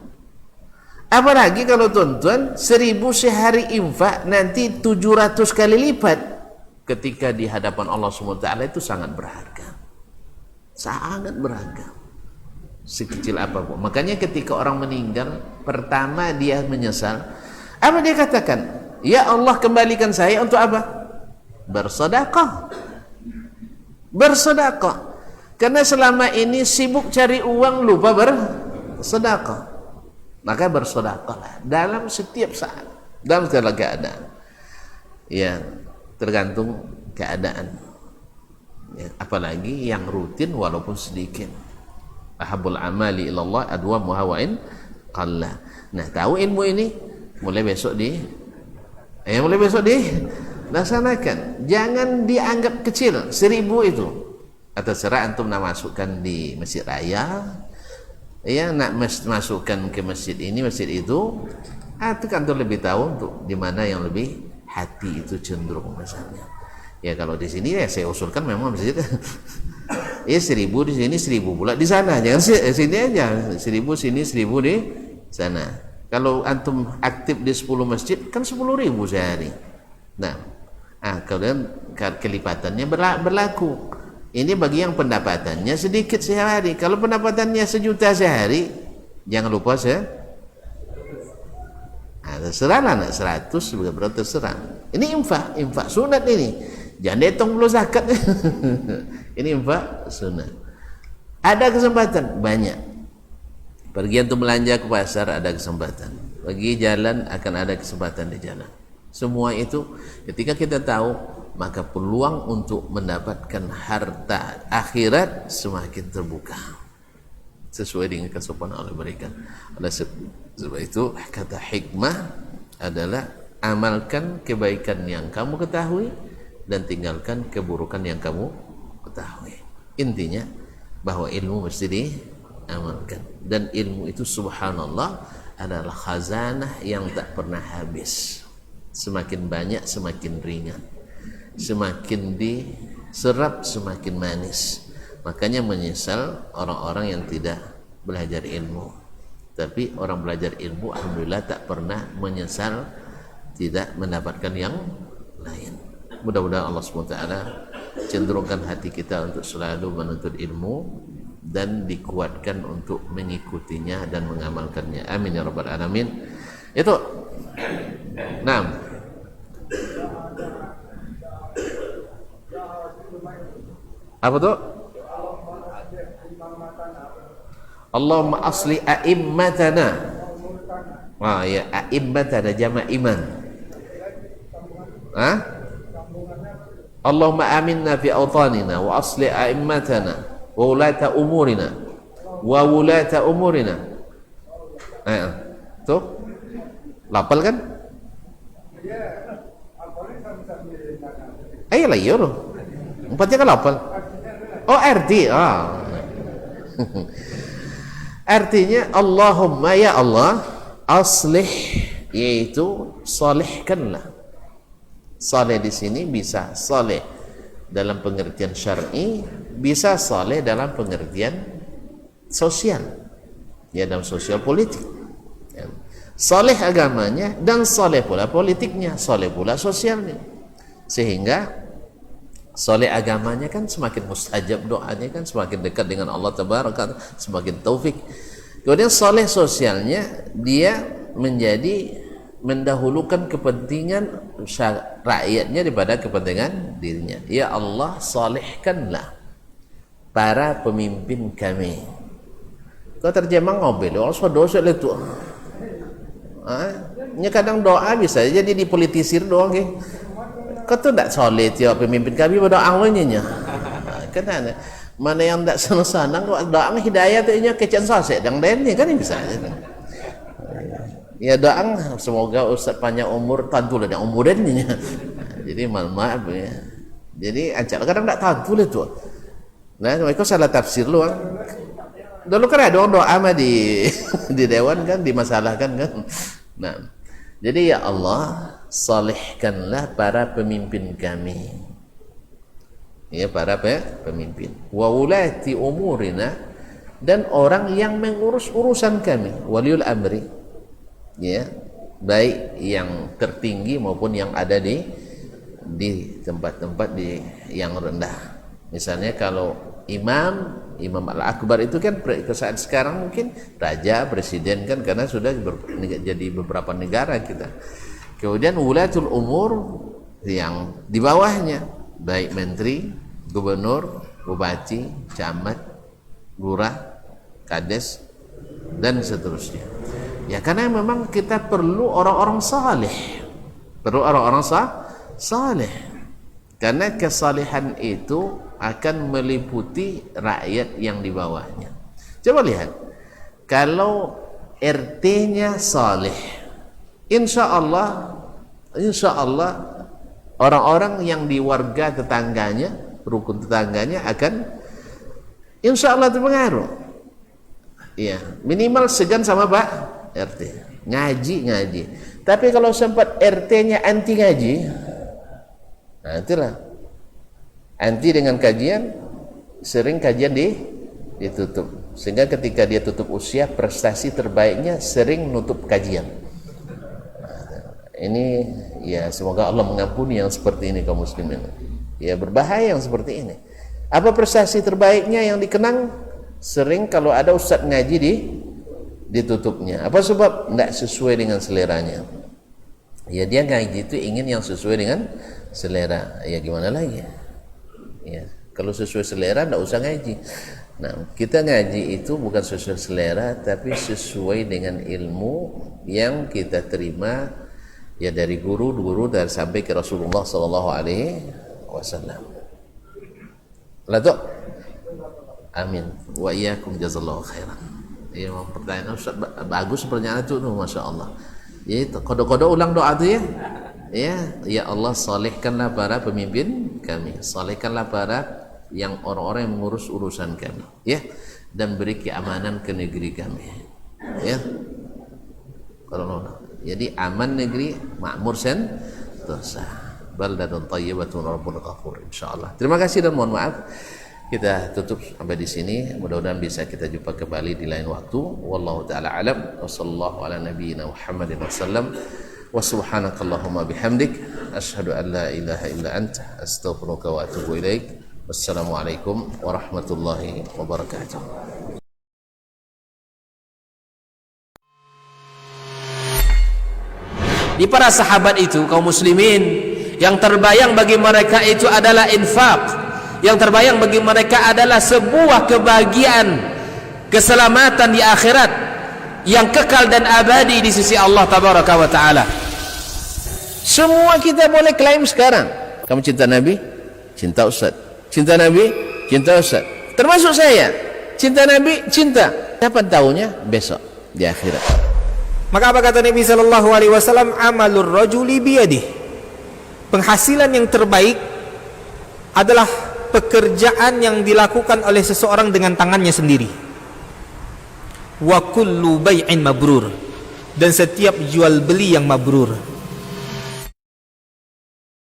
Apalagi kalau tuan-tuan 1.000 sehari infak, nanti 700 kali lipat. Ketika di hadapan Allah SWT itu sangat berharga. Sangat berharga. Sekecil apapun. Makanya ketika orang meninggal, pertama dia menyesal. Apa dia katakan? Ya Allah, kembalikan saya untuk apa? Bersedekah. Karena selama ini sibuk cari uang, lupa bersedekah. Maka bersedekahlah dalam setiap saat, dalam segala keadaan. Ya, tergantung keadaan. Ya, apalagi yang rutin walaupun sedikit. Ahabul amali ilallah adwamuha wa in qalla. Nah, tahu ilmu ini mulai besok laksanakan. Jangan dianggap kecil. 1.000 itu atau serah antum nak masukkan di masjid raya, ya nak masukkan ke masjid ini masjid itu, itu kantor lebih tahu untuk di mana yang lebih hati itu cenderung misalnya. Ya kalau di sini ya saya usulkan memang masjid ya 1.000 di sini, 1.000 pula di sana. Jangan sini aja, 1.000 sini, 1.000 di sana. Kalau antum aktif di 10 masjid kan 10.000 sehari. Nah, kemudian kelipatannya berlaku. Ini bagi yang pendapatannya sedikit sehari. Kalau pendapatannya 1 juta sehari, jangan lupa terserah nak 100 berapa terserah. Ini infak sunat ini. Jangan hitung belum zakat. Ini infak sunat. Ada kesempatan banyak. Pergi untuk belanja ke pasar ada kesempatan. Pergi jalan akan ada kesempatan di jalan. Semua itu ketika kita tahu, maka peluang untuk mendapatkan harta akhirat semakin terbuka sesuai dengan kesopanan Allah berikan. Oleh sebab itu kata hikmah adalah amalkan kebaikan yang kamu ketahui dan tinggalkan keburukan yang kamu ketahui. Intinya bahwa ilmu mesti diamalkan, dan ilmu itu subhanallah adalah khazanah yang tak pernah habis. Semakin banyak semakin ringan, semakin diserap semakin manis. Makanya menyesal orang-orang yang tidak belajar ilmu. Tapi orang belajar ilmu alhamdulillah tak pernah menyesal tidak mendapatkan yang lain. Mudah-mudahan Allah SWT cenderungkan hati kita untuk selalu menuntut ilmu dan dikuatkan untuk mengikutinya dan mengamalkannya. Amin ya rabbal alamin. Itu. Nah, apa tuh? Allahumma asli a'immatana. Wah ya, a'immatana jama' iman. Allahumma aminna fi awtanina wa asli a'immatana wa wulata umurina wa wulata umurina. Tuh lapal kan? Ayolah yoro. Empatnya kan lapal. Oh RT. Artinya Allahumma ya Allah aslih, yaitu salihkanlah. Saleh di sini bisa saleh dalam pengertian syar'i, bisa saleh dalam pengertian sosial, ya dalam sosial politik. Ya. Saleh agamanya dan saleh pula politiknya, saleh pula sosialnya. Sehingga saleh agamanya kan semakin mustajab doanya, kan semakin dekat dengan Allah tabaraka, semakin taufik. Kemudian saleh sosialnya dia menjadi mendahulukan kepentingan rakyatnya daripada kepentingan dirinya. Ya Allah salihkanlah para pemimpin kami. Kau terjemah ngobel, Allah dosa itu. Nya kadang doa bisa jadi dipolitisir doang ke. Kau tu tak soleh tiap pemimpin kami berdoa awalnya. Kenapa? Mana yang tak senang-senang doa hidayah tu nya kecen sosek dan lainnya kan bisa. Ya doang semoga Ustaz panjang umur, tentu lah umur ini. Jadi maaf ya. Jadi ancak kadang tak tentu lah tu. Nah, mereka salah tafsir lu. Dulu kan ada doa mah di dewan kan dimasalahkan kan. Nah, jadi ya Allah salihkanlah para pemimpin kami. Ya para pemimpin. Wa ulati umurina, dan orang yang mengurus urusan kami, waliul amri. Ya, baik yang tertinggi maupun yang ada di tempat-tempat yang rendah. Misalnya kalau imam al-akbar itu kan saat sekarang mungkin raja, presiden kan, karena sudah jadi beberapa negara kita. Kemudian ulatul umur yang di bawahnya, baik menteri, gubernur, bupati, camat, lurah, kades, dan seterusnya. Ya karena memang kita perlu orang-orang saleh, perlu orang-orang saleh, karena kesalehan itu akan meliputi rakyat yang di bawahnya. Coba lihat, kalau RT-nya saleh, insya Allah orang-orang yang di warga tetangganya, rukun tetangganya akan insya Allah terpengaruh. Ya minimal segan sama Pak RT ngaji. Tapi kalau sempat RT-nya anti ngaji, nah itulah anti dengan kajian, sering kajian ditutup. sehingga ketika dia tutup usia, prestasi terbaiknya sering nutup kajian. Ini ya semoga Allah mengampuni yang seperti ini kaum muslimin. Ya berbahaya yang seperti ini. Apa prestasi terbaiknya yang dikenang? Sering kalau ada ustaz ngaji ditutupnya. Apa sebab? Tidak sesuai dengan seleranya. Ya dia ngaji itu ingin yang sesuai dengan selera. Ya gimana lagi? Ya kalau sesuai selera tidak usah ngaji. Nah kita ngaji itu bukan sesuai selera, tapi sesuai dengan ilmu yang kita terima ya dari guru dari sampai ke Rasulullah Sallallahu Alaihi Wasallam. Lalu, amin. Wa iyyakum jazallahu khairan. Ya pertanyaan Ustaz bagus pertanyaan itu, masya Allah. Ya kode-kode ulang doa itu ya. Ya Allah salihkanlah para pemimpin kami, salihkanlah para yang orang-orang yang mengurus urusan kami, ya, dan beri keamanan ke negeri kami, ya. Jadi aman negeri, makmur sentosa, baldatun thayyibatun rabbun ghafur, insyaallah. Terima kasih dan mohon maaf. Kita tutup sampai di sini. Mudah-mudahan bisa kita jumpa kembali di lain waktu. Wallahu taala alam. Wassallallahu ala nabiyyina Muhammadin wasallam. Wa subhanakallahumma bihamdik asyhadu an la ilaha illa anta astaghfiruka wa atubu ilaik. Wassalamualaikum warahmatullahi wabarakatuh. Di para sahabat itu kaum muslimin, yang terbayang bagi mereka itu adalah infak. Yang terbayang bagi mereka adalah sebuah kebahagiaan, keselamatan di akhirat yang kekal dan abadi di sisi Allah Tabaraka wa Ta'ala. Semua kita boleh klaim sekarang. Kamu cinta Nabi? Cinta Ustaz. Cinta Nabi? Cinta Ustaz. Termasuk saya. Cinta Nabi? Cinta. Kapan tahunya? Besok di akhirat. Maka apa kata Nabi sallallahu alaihi wasallam? Amalur rajuli biyadihi. Penghasilan yang terbaik adalah pekerjaan yang dilakukan oleh seseorang dengan tangannya sendiri. Wa kullu bai'in mabrur, dan setiap jual beli yang mabrur.